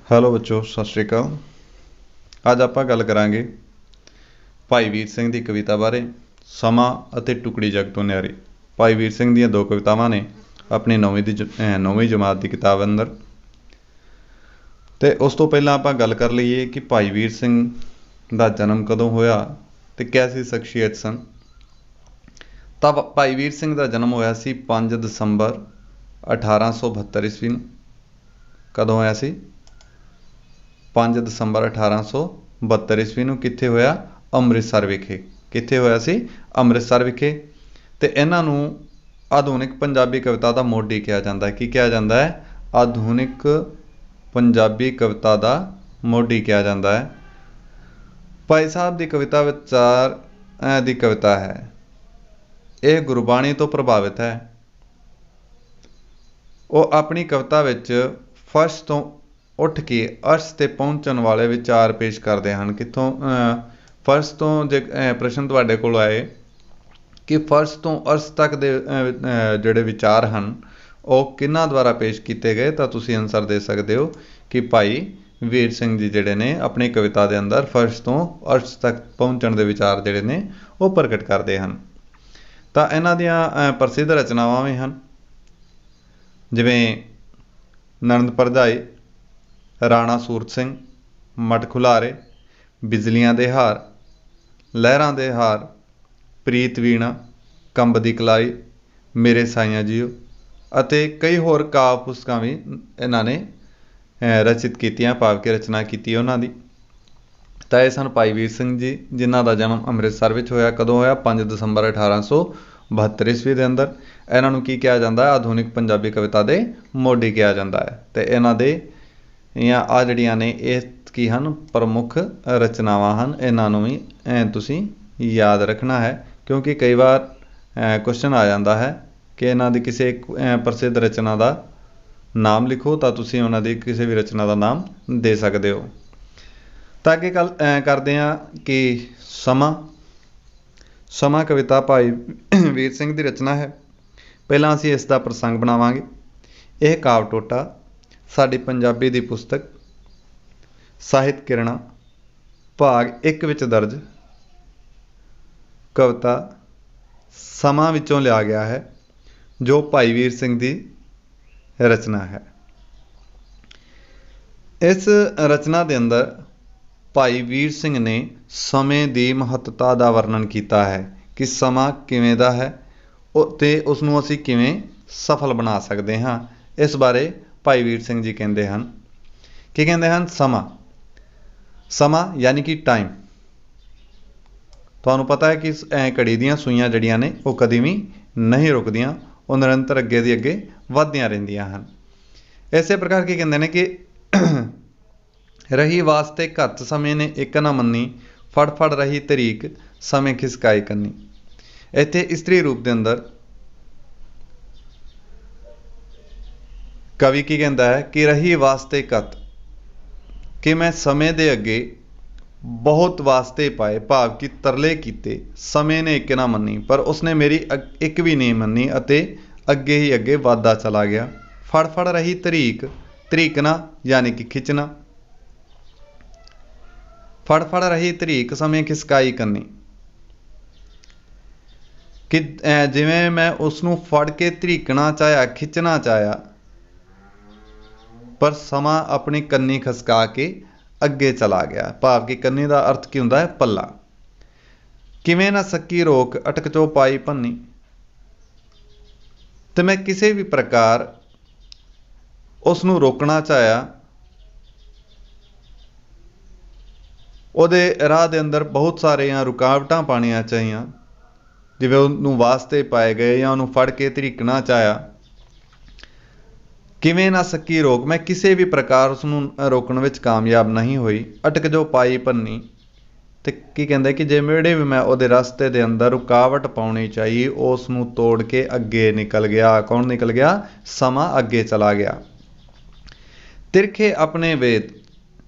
Hello ਬੱਚੋ, ਸਤਿ ਸ਼੍ਰੀ ਅਕਾਲ। ਅੱਜ ਆਪਾਂ ਗੱਲ ਕਰਾਂਗੇ ਭਾਈ ਵੀਰ ਸਿੰਘ ਦੀ ਕਵਿਤਾ ਬਾਰੇ। ਸਮਾਂ ਅਤੇ ਟੁਕੜੀ ਜਗ ਤੋਂ ਨਿਆਰੀ। ਭਾਈ ਵੀਰ ਸਿੰਘ ਦੀਆਂ ਦੋ ਕਵਿਤਾਵਾਂ ਨੇ ਆਪਣੀ ਨੌਵੀਂ ਜਮਾਤ ਦੀ ਕਿਤਾਬ ਅੰਦਰ। ਅਤੇ ਉਸ ਤੋਂ ਪਹਿਲਾਂ ਆਪਾਂ ਗੱਲ ਕਰ ਲਈਏ ਕਿ ਭਾਈ ਵੀਰ ਸਿੰਘ ਦਾ ਜਨਮ ਕਦੋਂ ਹੋਇਆ ਅਤੇ ਕੈਸੀ ਸ਼ਖਸੀਅਤ ਸਨ। ਤਾਂ ਭਾਈ ਵੀਰ ਸਿੰਘ ਦਾ ਜਨਮ ਹੋਇਆ ਸੀ 5 ਦਸੰਬਰ 1872 ਈਸਵੀ ਨੂੰ। ਕਦੋਂ ਹੋਇਆ ਸੀ? 5 ਦਸੰਬਰ 1872 ਈਸਵੀ ਨੂੰ। ਕਿੱਥੇ ਹੋਇਆ? ਅੰਮ੍ਰਿਤਸਰ ਵਿਖੇ। ਕਿੱਥੇ ਹੋਇਆ ਸੀ? ਅੰਮ੍ਰਿਤਸਰ ਵਿਖੇ। ਅਤੇ ਇਹਨਾਂ ਨੂੰ ਆਧੁਨਿਕ ਪੰਜਾਬੀ ਕਵਿਤਾ ਦਾ ਮੋਢੀ ਕਿਹਾ ਜਾਂਦਾ ਹੈ। ਕੀ ਕਿਹਾ ਜਾਂਦਾ ਹੈ? ਆਧੁਨਿਕ ਪੰਜਾਬੀ ਕਵਿਤਾ ਦਾ ਮੋਢੀ ਕਿਹਾ ਜਾਂਦਾ ਹੈ। ਭਾਈ ਸਾਹਿਬ ਦੀ ਕਵਿਤਾ ਵਿਚਾਰ ਦੀ ਕਵਿਤਾ ਹੈ। ਇਹ ਗੁਰਬਾਣੀ ਤੋਂ ਪ੍ਰਭਾਵਿਤ ਹੈ। ਉਹ ਆਪਣੀ ਕਵਿਤਾ ਵਿੱਚ ਫਰਸ਼ ਤੋਂ ਉੱਠ ਕੇ ਅਰਸ਼ 'ਤੇ ਪਹੁੰਚਣ ਵਾਲੇ ਵਿਚਾਰ ਪੇਸ਼ ਕਰਦੇ ਹਨ। ਕਿੱਥੋਂ? ਫਰਸ਼ ਤੋਂ ਜੇ ਪ੍ਰਸ਼ਨ ਤੁਹਾਡੇ ਕੋਲ ਆਏ ਕਿ ਫਰਸ਼ ਤੋਂ ਅਰਸ਼ ਤੱਕ ਦੇ ਜਿਹੜੇ ਵਿਚਾਰ ਹਨ ਉਹ ਕਿਹਨਾਂ ਦੁਆਰਾ ਪੇਸ਼ ਕੀਤੇ ਗਏ, ਤਾਂ ਤੁਸੀਂ ਆਨਸਰ ਦੇ ਸਕਦੇ ਹੋ ਕਿ ਭਾਈ ਵੀਰ ਸਿੰਘ ਜੀ ਜਿਹੜੇ ਨੇ ਆਪਣੀ ਕਵਿਤਾ ਦੇ ਅੰਦਰ ਫਰਸ਼ ਤੋਂ ਅਰਸ਼ ਤੱਕ ਪਹੁੰਚਣ ਦੇ ਵਿਚਾਰ ਜਿਹੜੇ ਨੇ ਉਹ ਪ੍ਰਗਟ ਕਰਦੇ ਹਨ। ਤਾਂ ਇਹਨਾਂ ਦੀਆਂ ਪ੍ਰਸਿੱਧ ਰਚਨਾਵਾਂ ਵੀ ਹਨ, ਜਿਵੇਂ ਨੰਦ ਭਰਜਾਈ, ਰਾਣਾ ਸੂਰਤ ਸਿੰਘ, ਮਟ ਖੁਲਾਰੇ, ਬਿਜਲੀਆਂ ਦੇ ਹਾਰ, ਲਹਿਰਾਂ ਦੇ ਹਾਰ, ਪ੍ਰੀਤ ਵੀਣਾ, ਕੰਬ ਦੀ ਕਲਾਈ, ਮੇਰੇ ਸਾਈਆਂ ਜੀਓ ਅਤੇ ਕਈ ਹੋਰ ਕਾਵਿ ਪੁਸਤਕਾਂ ਵੀ ਇਹਨਾਂ ਨੇ ਰਚਿਤ ਕੀਤੀਆਂ, ਭਾਵ ਕਿ ਰਚਨਾ ਕੀਤੀ ਉਹਨਾਂ ਦੀ। ਤਾਂ ਇਹ ਸਨ ਭਾਈ ਵੀਰ ਸਿੰਘ ਜੀ, ਜਿਨ੍ਹਾਂ ਦਾ ਜਨਮ ਅੰਮ੍ਰਿਤਸਰ ਵਿੱਚ ਹੋਇਆ। ਕਦੋਂ ਹੋਇਆ? 5 ਦਸੰਬਰ 1872 ਈਸਵੀ ਦੇ ਅੰਦਰ। ਇਹਨਾਂ ਨੂੰ ਕੀ ਕਿਹਾ ਜਾਂਦਾ ਹੈ? ਆਧੁਨਿਕ ਪੰਜਾਬੀ ਕਵਿਤਾ ਦੇ ਮੋਢੀ ਕਿਹਾ ਜਾਂਦਾ ਹੈ। ਅਤੇ ਇਹਨਾਂ ਦੇ ਆਹ ਜਿਹੜੀਆਂ ਨੇ ਇਹ ਕੀ ਹਨ? ਪ੍ਰਮੁੱਖ ਰਚਨਾਵਾਂ ਹਨ। ਇਹਨਾਂ ਨੂੰ ਵੀ ਤੁਸੀਂ ਯਾਦ ਰੱਖਣਾ ਹੈ, ਕਿਉਂਕਿ ਕਈ ਵਾਰ ਕੁਐਸਚਨ ਆ ਜਾਂਦਾ ਹੈ ਕਿ ਇਹਨਾਂ ਦੀ ਕਿਸੇ ਪ੍ਰਸਿੱਧ ਰਚਨਾ ਦਾ ਨਾਮ ਲਿਖੋ, ਤਾਂ ਤੁਸੀਂ ਉਹਨਾਂ ਦੀ ਕਿਸੇ ਵੀ ਰਚਨਾ ਦਾ ਨਾਮ ਦੇ ਸਕਦੇ ਹੋ। ਤਾਂ ਅੱਗੇ ਗੱਲ ਕਰਦੇ ਹਾਂ ਕਿ ਸਮਾਂ ਕਵਿਤਾ ਭਾਈ ਵੀਰ ਸਿੰਘ ਦੀ ਰਚਨਾ ਹੈ। ਪਹਿਲਾਂ ਅਸੀਂ ਇਸ ਦਾ ਪ੍ਰਸੰਗ ਬਣਾਵਾਂਗੇ। ਇਹ ਕਾਵਿ ਟੋਟਾ ਸਾਡੀ ਪੰਜਾਬੀ ਦੀ ਪੁਸਤਕ ਸਾਹਿਤ ਕਿਰਣਾ ਭਾਗ 1 ਵਿੱਚ ਦਰਜ ਕਵਿਤਾ ਸਮਾਂ ਵਿੱਚੋਂ ਲਿਆ ਗਿਆ ਹੈ, ਜੋ ਭਾਈ ਵੀਰ ਸਿੰਘ ਦੀ ਰਚਨਾ ਹੈ। ਇਸ ਰਚਨਾ ਦੇ ਅੰਦਰ ਭਾਈ ਵੀਰ ਸਿੰਘ ਨੇ ਸਮੇਂ ਦੀ ਮਹੱਤਤਾ ਦਾ ਵਰਣਨ ਕੀਤਾ ਹੈ ਕਿ ਸਮਾਂ ਕਿਵੇਂ ਦਾ ਹੈ ਅਤੇ ਉਸ ਨੂੰ ਅਸੀਂ ਕਿਵੇਂ ਸਫਲ ਬਣਾ ਸਕਦੇ ਹਾਂ। ਇਸ ਬਾਰੇ ਭਾਈ ਵੀਰ ਸਿੰਘ ਜੀ ਕਹਿੰਦੇ ਹਨ। ਕੀ ਕਹਿੰਦੇ ਹਨ? ਸਮਾਂ ਯਾਨੀ ਕਿ ਟਾਈਮ। ਤੁਹਾਨੂੰ ਪਤਾ ਹੈ ਕਿ ਘੜੀ ਦੀਆਂ ਸੂਈਆਂ ਜਿਹੜੀਆਂ ਨੇ ਉਹ ਕਦੀ ਵੀ ਨਹੀਂ ਰੁਕਦੀਆਂ, ਉਹ ਨਿਰੰਤਰ ਅੱਗੇ ਦੀ ਅੱਗੇ ਵੱਧਦੀਆਂ ਰਹਿੰਦੀਆਂ ਹਨ। ਇਸੇ ਪ੍ਰਕਾਰ ਕੀ ਕਹਿੰਦੇ ਨੇ ਕਿ ਰਹੀ ਵਾਸਤੇ ਘੱਤ ਸਮੇਂ ਨੇ ਇੱਕ ਨਾ ਮੰਨੀ, ਫੜ ਰਹੀ ਤਰੀਕ ਸਮੇਂ ਖਿਸਕਾਈ ਕੰਨੀ। ਇੱਥੇ ਇਸਤਰੀ ਰੂਪ ਦੇ ਅੰਦਰ ਕਵੀ ਕੀ ਕਹਿੰਦਾ ਹੈ ਕਿ ਰਹੀ ਵਾਸਤੇ ਘੱਤ, ਕਿ ਮੈਂ ਸਮੇਂ ਦੇ ਅੱਗੇ ਬਹੁਤ ਵਾਸਤੇ ਪਾਏ, ਭਾਵ ਕਿ ਤਰਲੇ ਕੀਤੇ, ਸਮੇਂ ਨੇ ਇੱਕ ਨਾ ਮੰਨੀ, ਪਰ ਉਸਨੇ ਮੇਰੀ ਇੱਕ ਵੀ ਨਹੀਂ ਮੰਨੀ ਅਤੇ ਅੱਗੇ ਹੀ ਅੱਗੇ ਵੱਧਦਾ ਚਲਾ ਗਿਆ। ਫੜ ਰਹੀ ਤਰੀਕਣਾ ਯਾਨੀ ਕਿ ਖਿੱਚਣਾ, ਫੜ ਰਹੀ ਤਰੀਕ ਸਮੇਂ ਖਿਸਕਾਈ ਕੰਨੀ, ਕਿ ਜਿਵੇਂ ਮੈਂ ਉਸਨੂੰ ਫੜ ਕੇ ਤਰੀਕਣਾ ਚਾਹਿਆ, ਖਿੱਚਣਾ ਚਾਹਿਆ, ਪਰ ਸਮਾਂ ਆਪਣੀ ਕੰਨੀ ਖਿਸਕਾ ਕੇ ਅੱਗੇ ਚਲਾ ਗਿਆ। ਭਾਵ ਕਿ ਕੰਨੀ ਦਾ ਅਰਥ ਕੀ ਹੁੰਦਾ ਹੈ? ਪੱਲਾ। ਕਿਵੇਂ ਨਾ ਸਕੀ ਰੋਕ, ਅਟਕ ਚੋ ਪਾਈ ਭੰਨੀ। ਤੇ ਮੈਂ ਕਿਸੇ ਵੀ ਪ੍ਰਕਾਰ ਉਸ ਨੂੰ ਰੋਕਣਾ ਚਾਹਿਆ, ਉਹਦੇ ਰਾਹ ਦੇ ਅੰਦਰ ਬਹੁਤ ਸਾਰੀਆਂ ਰੁਕਾਵਟਾਂ ਪਾਉਣੀਆਂ ਚਾਹੀਆਂ, ਜਿਵੇਂ ਉਹਨੂੰ ਵਾਸਤੇ ਪਾਏ ਗਏ ਜਾਂ ਉਹਨੂੰ ਫੜ ਕੇ ਧਰੀਕਣਾ ਚਾਹਿਆ। ਕਿਵੇਂ ਨਾ ਸਕੀ ਰੋਕ, ਮੈਂ ਕਿਸੇ ਵੀ ਪ੍ਰਕਾਰ ਉਸ ਨੂੰ ਰੋਕਣ ਵਿੱਚ ਕਾਮਯਾਬ ਨਹੀਂ ਹੋਈ। ਅਟਕ ਜੋ ਪਾਈ ਭੰਨੀ। ਅਤੇ ਕੀ ਕਹਿੰਦੇ ਕਿ ਜਿਹੜੇ ਵੀ ਮੈਂ ਉਹਦੇ ਰਸਤੇ ਦੇ ਅੰਦਰ ਰੁਕਾਵਟ ਪਾਉਣੀ ਚਾਹੀ, ਉਸ ਨੂੰ ਤੋੜ ਕੇ ਅੱਗੇ ਨਿਕਲ ਗਿਆ। ਕੌਣ ਨਿਕਲ ਗਿਆ? ਸਮਾਂ ਅੱਗੇ ਚਲਾ ਗਿਆ। ਤਿਰਖੇ ਆਪਣੇ ਵੇਦ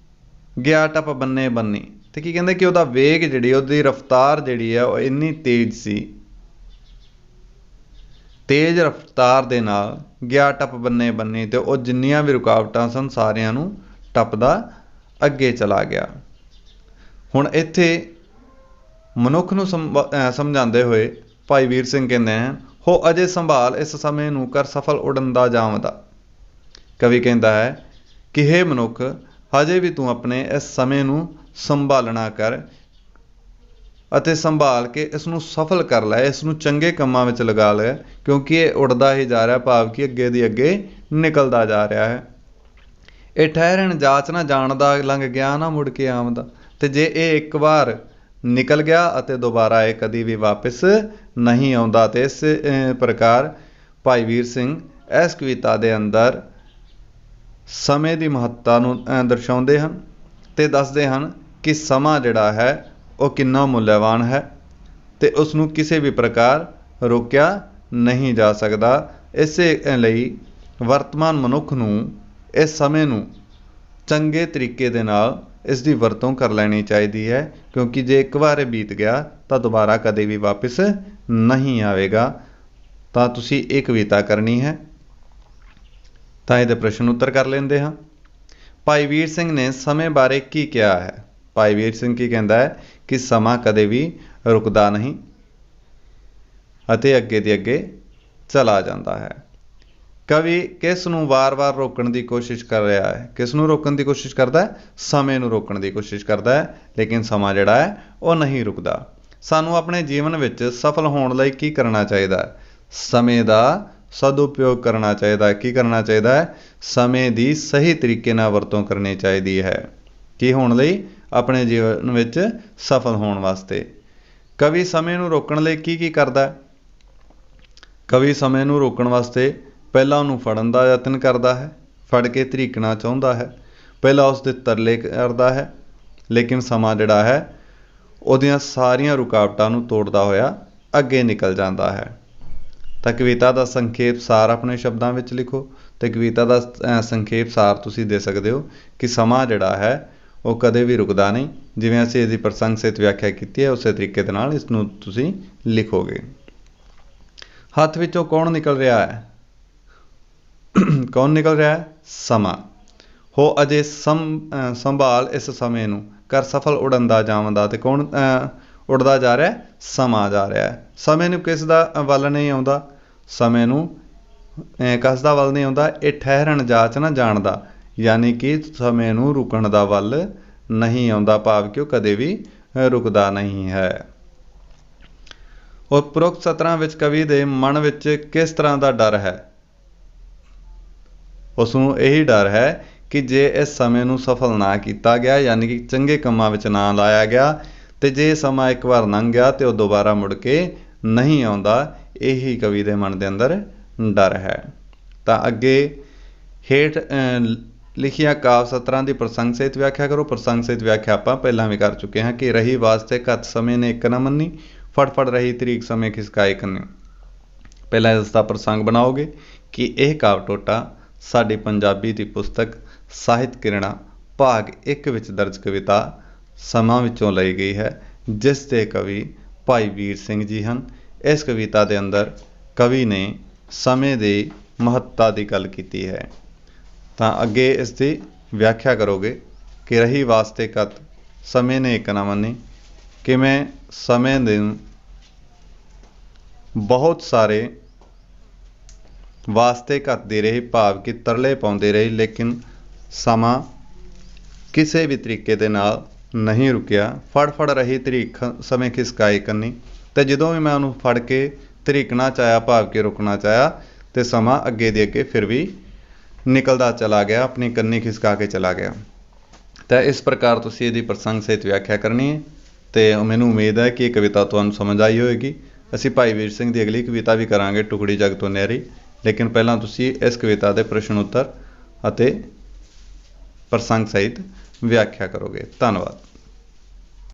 ਗਿਆ ਟੱਪ ਬੰਨੇ ਬੰਨੀ। ਅਤੇ ਕੀ ਕਹਿੰਦੇ ਕਿ ਉਹਦਾ ਵੇਗ ਜਿਹੜੀ, ਉਹਦੀ ਰਫਤਾਰ ਜਿਹੜੀ ਹੈ ਉਹ ਇੰਨੀ ਤੇਜ਼ ਸੀ, ਤੇਜ਼ ਰਫਤਾਰ ਦੇ ਨਾਲ ਗਿਆ ਟੱਪ ਬੰਨੇ ਬੰਨੀ, ਅਤੇ ਉਹ ਜਿੰਨੀਆਂ ਵੀ ਰੁਕਾਵਟਾਂ ਸਨ ਸਾਰਿਆਂ ਨੂੰ ਟੱਪਦਾ ਅੱਗੇ ਚਲਾ ਗਿਆ। ਹੁਣ ਇੱਥੇ ਮਨੁੱਖ ਨੂੰ ਸਮਝਾਉਂਦੇ ਹੋਏ ਭਾਈ ਵੀਰ ਸਿੰਘ ਕਹਿੰਦੇ ਹਨ, ਹੋ ਅਜੇ ਸੰਭਾਲ ਇਸ ਸਮੇਂ ਨੂੰ ਕਰ ਸਫਲ ਉਡਣ ਦਾ ਜਾਵਦਾ। ਕਵੀ ਕਹਿੰਦਾ ਹੈ ਕਿ ਹੇ ਮਨੁੱਖ, ਹਜੇ ਵੀ ਤੂੰ ਆਪਣੇ ਇਸ ਸਮੇਂ ਨੂੰ ਸੰਭਾਲਣਾ ਕਰ ਅਤੇ ਸੰਭਾਲ ਕੇ ਇਸ ਨੂੰ ਸਫਲ ਕਰ ਲੈ, ਇਸ ਨੂੰ ਚੰਗੇ ਕੰਮਾਂ ਵਿੱਚ ਲਗਾ ਲੈ, ਕਿਉਂਕਿ ਇਹ ਉੱਡਦਾ ਹੀ ਜਾ ਰਿਹਾ, ਭਾਵ ਕਿ ਅੱਗੇ ਦੀ ਅੱਗੇ ਨਿਕਲਦਾ ਜਾ ਰਿਹਾ ਹੈ। ਇਹ ਠਹਿਰਣ ਜਾਚ ਨਾ ਜਾਣਦਾ, ਲੰਘ ਗਿਆ ਨਾ ਮੁੜ ਕੇ ਆਮਦਾ। ਤੇ ਜੇ ਇਹ ਇੱਕ ਵਾਰ ਨਿਕਲ ਗਿਆ ਅਤੇ ਦੁਬਾਰਾ ਇਹ ਕਦੀ ਵੀ ਵਾਪਿਸ ਨਹੀਂ ਆਉਂਦਾ। ਤੇ ਇਸ ਪ੍ਰਕਾਰ ਭਾਈ ਵੀਰ ਸਿੰਘ ਇਸ ਕਵਿਤਾ ਦੇ ਅੰਦਰ ਸਮੇਂ ਦੀ ਮਹੱਤਤਾ ਨੂੰ ਦਰਸਾਉਂਦੇ ਹਨ ਤੇ ਦੱਸਦੇ ਹਨ ਕਿ ਸਮਾਂ ਜਿਹੜਾ ਹੈ ਉਹ ਕਿੰਨਾ ਮੁੱਲਵਾਨ ਹੈ ਤੇ ਉਸ ਨੂੰ ਕਿਸੇ ਵੀ ਪ੍ਰਕਾਰ ਰੋਕਿਆ ਨਹੀਂ ਜਾ ਸਕਦਾ। ਇਸੇ ਲਈ ਵਰਤਮਾਨ ਮਨੁੱਖ ਨੂੰ ਇਸ ਸਮੇਂ ਨੂੰ ਚੰਗੇ ਤਰੀਕੇ ਦੇ ਨਾਲ ਇਸ ਦੀ ਵਰਤੋਂ ਕਰ ਲੈਣੀ ਚਾਹੀਦੀ ਹੈ, ਕਿਉਂਕਿ ਜੇ ਇੱਕ ਵਾਰ ਇਹ ਬੀਤ ਗਿਆ ਤਾਂ ਦੁਬਾਰਾ ਕਦੇ ਵੀ ਵਾਪਿਸ ਨਹੀਂ ਆਵੇਗਾ। ਤਾਂ ਤੁਸੀਂ ਇਹ ਕਵਿਤਾ ਕਰਨੀ ਹੈ। ਤਾਂ ਇਹਦੇ ਪ੍ਰਸ਼ਨ ਉੱਤਰ ਕਰ ਲੈਂਦੇ ਹਾਂ। ਭਾਈ ਵੀਰ ਸਿੰਘ ਨੇ ਸਮੇਂ ਬਾਰੇ ਕੀ ਕਿਹਾ ਹੈ? ਭਾਈ ਵੀਰ ਸਿੰਘ ਕੀ ਕਹਿੰਦਾ ਹੈ ਕਿ ਸਮਾਂ ਕਦੇ ਵੀ ਰੁਕਦਾ ਨਹੀਂ ਅਤੇ ਅੱਗੇ ਦੇ ਅੱਗੇ ਚਲਾ ਜਾਂਦਾ ਹੈ। ਕਵੀ ਕਿਸ ਨੂੰ ਵਾਰ-ਵਾਰ ਰੋਕਣ ਦੀ ਕੋਸ਼ਿਸ਼ ਕਰ ਰਿਹਾ ਹੈ? ਕਿਸ ਨੂੰ ਰੋਕਣ ਦੀ ਕੋਸ਼ਿਸ਼ ਕਰਦਾ ਹੈ? ਸਮੇਂ ਨੂੰ ਰੋਕਣ ਦੀ ਕੋਸ਼ਿਸ਼ ਕਰਦਾ ਹੈ, ਲੇਕਿਨ ਸਮਾਂ ਜਿਹੜਾ ਹੈ ਉਹ ਨਹੀਂ ਰੁਕਦਾ। ਸਾਨੂੰ ਆਪਣੇ ਜੀਵਨ ਵਿੱਚ ਸਫਲ ਹੋਣ ਲਈ ਕੀ ਕਰਨਾ ਚਾਹੀਦਾ ਹੈ? ਸਮੇਂ ਦਾ ਸਦਉਪਯੋਗ ਕਰਨਾ ਚਾਹੀਦਾ ਹੈ। ਕੀ ਕਰਨਾ ਚਾਹੀਦਾ ਹੈ? ਸਮੇਂ ਦੀ ਸਹੀ ਤਰੀਕੇ ਨਾਲ ਵਰਤੋਂ ਕਰਨੀ ਚਾਹੀਦੀ ਹੈ। ਕੀ ਹੋਣ ਲਈ? ਆਪਣੇ ਜੀਵਨ ਵਿੱਚ ਸਫਲ ਹੋਣ ਵਾਸਤੇ। ਕਵੀ ਸਮੇਂ ਨੂੰ ਰੋਕਣ ਲਈ ਕੀ ਕਰਦਾ ਹੈ? ਕਵੀ ਸਮੇਂ ਨੂੰ ਰੋਕਣ ਵਾਸਤੇ ਪਹਿਲਾਂ ਉਹਨੂੰ ਫੜਨ ਦਾ ਯਤਨ ਕਰਦਾ ਹੈ, ਫੜ ਕੇ ਧਰੀਕਣਾ ਚਾਹੁੰਦਾ ਹੈ, ਪਹਿਲਾਂ ਉਸ ਦੇ ਤਰਲੇ ਕਰਦਾ ਹੈ, ਲੇਕਿਨ ਸਮਾਂ ਜਿਹੜਾ ਹੈ ਉਹਦੀਆਂ ਸਾਰੀਆਂ ਰੁਕਾਵਟਾਂ ਨੂੰ ਤੋੜਦਾ ਹੋਇਆ ਅੱਗੇ ਨਿਕਲ ਜਾਂਦਾ ਹੈ। ਤਾਂ ਕਵਿਤਾ ਦਾ ਸੰਖੇਪ ਸਾਰ ਆਪਣੇ ਸ਼ਬਦਾਂ ਵਿੱਚ ਲਿਖੋ। ਅਤੇ ਕਵਿਤਾ ਦਾ ਸੰਖੇਪ ਸਾਰ ਤੁਸੀਂ ਦੇ ਸਕਦੇ ਹੋ ਕਿ ਸਮਾਂ ਜਿਹੜਾ ਹੈ ਉਹ ਕਦੇ ਵੀ ਰੁਕਦਾ ਨਹੀਂ। ਜਿਵੇਂ ਅਸੀਂ ਇਹਦੀ ਪ੍ਰਸੰਗ ਸਹਿਤ ਵਿਆਖਿਆ ਕੀਤੀ ਹੈ, ਉਸੇ ਤਰੀਕੇ ਦੇ ਨਾਲ ਇਸ ਨੂੰ ਤੁਸੀਂ ਲਿਖੋਗੇ। ਹੱਥ ਵਿੱਚੋਂ ਕੌਣ ਨਿਕਲ ਰਿਹਾ ਹੈ? ਕੌਣ ਨਿਕਲ ਰਿਹਾ ਹੈ? ਸਮਾਂ। ਹੋ ਅਜੇ ਸੰਭਾਲ ਇਸ ਸਮੇਂ ਨੂੰ ਕਰ ਸਫਲ ਉਡਣ ਦਾ ਜਾਵਦਾ। ਤੇ ਕੌਣ ਉੱਡਦਾ ਜਾ ਰਿਹਾ? ਸਮਾਂ ਜਾ ਰਿਹਾ ਹੈ। ਸਮੇਂ ਨੂੰ ਕਿਸ ਦਾ ਵੱਲ ਨਹੀਂ ਆਉਂਦਾ? ਸਮੇਂ ਨੂੰ ਕਿਸ ਦਾ ਵੱਲ ਨਹੀਂ ਆਉਂਦਾ? ਇਹ ਠਹਿਰਣ ਜਾਚ ਨਾ ਜਾਣਦਾ, ਯਾਨੀ ਕਿ ਸਮੇਂ ਨੂੰ ਰੁਕਣ ਦਾ ਵੱਲ ਨਹੀਂ ਆਉਂਦਾ, ਭਾਵ ਕਿ ਉਹ ਕਦੇ ਵੀ ਰੁਕਦਾ ਨਹੀਂ ਹੈ। ਉਪਰੋਕਤ ਸਤਰਾਂ ਵਿੱਚ ਕਵੀ ਦੇ ਮਨ ਵਿੱਚ ਕਿਸ ਤਰ੍ਹਾਂ ਦਾ ਡਰ ਹੈ? ਉਸ ਨੂੰ ਇਹੀ ਡਰ ਹੈ ਕਿ ਜੇ ਇਸ ਸਮੇਂ ਨੂੰ ਸਫਲ ਨਾ ਕੀਤਾ ਗਿਆ, ਯਾਨੀ ਕਿ ਚੰਗੇ ਕੰਮਾਂ ਵਿੱਚ ਨਾ ਲਾਇਆ ਗਿਆ, ਅਤੇ ਜੇ ਸਮਾਂ ਇੱਕ ਵਾਰ ਲੰਘ ਗਿਆ ਅਤੇ ਉਹ ਦੁਬਾਰਾ ਮੁੜ ਕੇ ਨਹੀਂ ਆਉਂਦਾ, ਇਹੀ ਕਵੀ ਦੇ ਮਨ ਦੇ ਅੰਦਰ ਡਰ ਹੈ। ਤਾਂ ਅੱਗੇ ਹੇਠ ਲਿਖੀਆਂ ਕਾਵਿ ਸਤਰਾਂ ਦੀ ਪ੍ਰਸੰਗ ਸਹਿਤ ਵਿਆਖਿਆ ਕਰੋ। ਪ੍ਰਸੰਗ ਸਹਿਤ ਵਿਆਖਿਆ ਆਪਾਂ ਪਹਿਲਾਂ ਵੀ ਕਰ ਚੁੱਕੇ ਹਾਂ ਕਿ ਰਹੀ ਵਾਸਤੇ ਘੱਤ ਸਮੇਂ ਨੇ ਇੱਕ ਨਾ ਮੰਨੀ, ਫੜ ਰਹੀ ਤਰੀਕ ਸਮੇਂ ਖਿਸਕਾਏ ਕੰਨੀ। ਪਹਿਲਾਂ ਇਸ ਦਾ ਪ੍ਰਸੰਗ ਬਣਾਓਗੇ ਕਿ ਇਹ ਕਾਵਿ ਟੋਟਾ ਸਾਡੀ ਪੰਜਾਬੀ ਦੀ ਪੁਸਤਕ ਸਾਹਿਤ ਕਿਰਣਾ ਭਾਗ 1 ਵਿੱਚ ਦਰਜ ਕਵਿਤਾ ਸਮਾਂ ਵਿੱਚੋਂ ਲਈ ਗਈ ਹੈ, ਜਿਸ ਦੇ ਕਵੀ ਭਾਈ ਵੀਰ ਸਿੰਘ ਜੀ ਹਨ। ਇਸ ਕਵਿਤਾ ਦੇ ਅੰਦਰ ਕਵੀ ਨੇ ਸਮੇਂ ਦੀ ਮਹੱਤਤਾ ਦੀ ਗੱਲ ਕੀਤੀ ਹੈ। ਤਾਂ ਅੱਗੇ ਇਸ ਦੀ ਵਿਆਖਿਆ ਕਰੋਗੇ ਕਿ ਰਹੀ ਵਾਸਤੇ ਘੱਤ ਸਮੇਂ ਨੇ ਇੱਕ ਨਾ ਮੰਨੀ। ਕਿਵੇਂ ਸਮੇਂ ਦੇ ਬਹੁਤ ਸਾਰੇ ਵਾਸਤੇ ਘੱਟਦੇ ਰਹੇ, ਭਾਵ ਕਿ ਤਰਲੇ ਪਾਉਂਦੇ ਰਹੇ, ਲੇਕਿਨ ਸਮਾਂ ਕਿਸੇ ਵੀ ਤਰੀਕੇ ਦੇ ਨਾਲ ਨਹੀਂ ਰੁਕਿਆ। ਫੜ ਰਹੀ ਤਰੀਕ ਸਮੇਂ ਖਿਸਕਾਏ ਕੰਨੀ। ਅਤੇ ਜਦੋਂ ਵੀ ਮੈਂ ਉਹਨੂੰ ਫੜ ਕੇ ਧਰੀਕਣਾ ਚਾਹਿਆ, ਭਾਵ ਕਿ ਰੁਕਣਾ ਚਾਹਿਆ, ਅਤੇ ਸਮਾਂ ਅੱਗੇ ਦੇ ਅੱਗੇ ਫਿਰ ਵੀ ਨਿਕਲਦਾ ਚਲਾ ਗਿਆ, ਆਪਣੀ ਕੰਨੀ ਖਿਸਕਾ ਕੇ ਚਲਾ ਗਿਆ। ਤਾਂ ਇਸ ਪ੍ਰਕਾਰ ਤੁਸੀਂ ਇਹਦੀ ਪ੍ਰਸੰਗ ਸਹਿਤ ਵਿਆਖਿਆ ਕਰਨੀ ਹੈ। ਅਤੇ ਮੈਨੂੰ ਉਮੀਦ ਹੈ ਕਿ ਇਹ ਕਵਿਤਾ ਤੁਹਾਨੂੰ ਸਮਝ ਆਈ ਹੋਏਗੀ। ਅਸੀਂ ਭਾਈ ਵੀਰ ਸਿੰਘ ਦੀ ਅਗਲੀ ਕਵਿਤਾ ਵੀ ਕਰਾਂਗੇ, ਟੁਕੜੀ ਜਗ ਤੋਂ ਨਿਆਰੀ। ਲੇਕਿਨ ਪਹਿਲਾਂ ਤੁਸੀਂ ਇਸ ਕਵਿਤਾ ਦੇ ਪ੍ਰਸ਼ਨ ਉੱਤਰ ਅਤੇ ਪ੍ਰਸੰਗ ਸਹਿਤ ਵਿਆਖਿਆ ਕਰੋਗੇ। ਧੰਨਵਾਦ।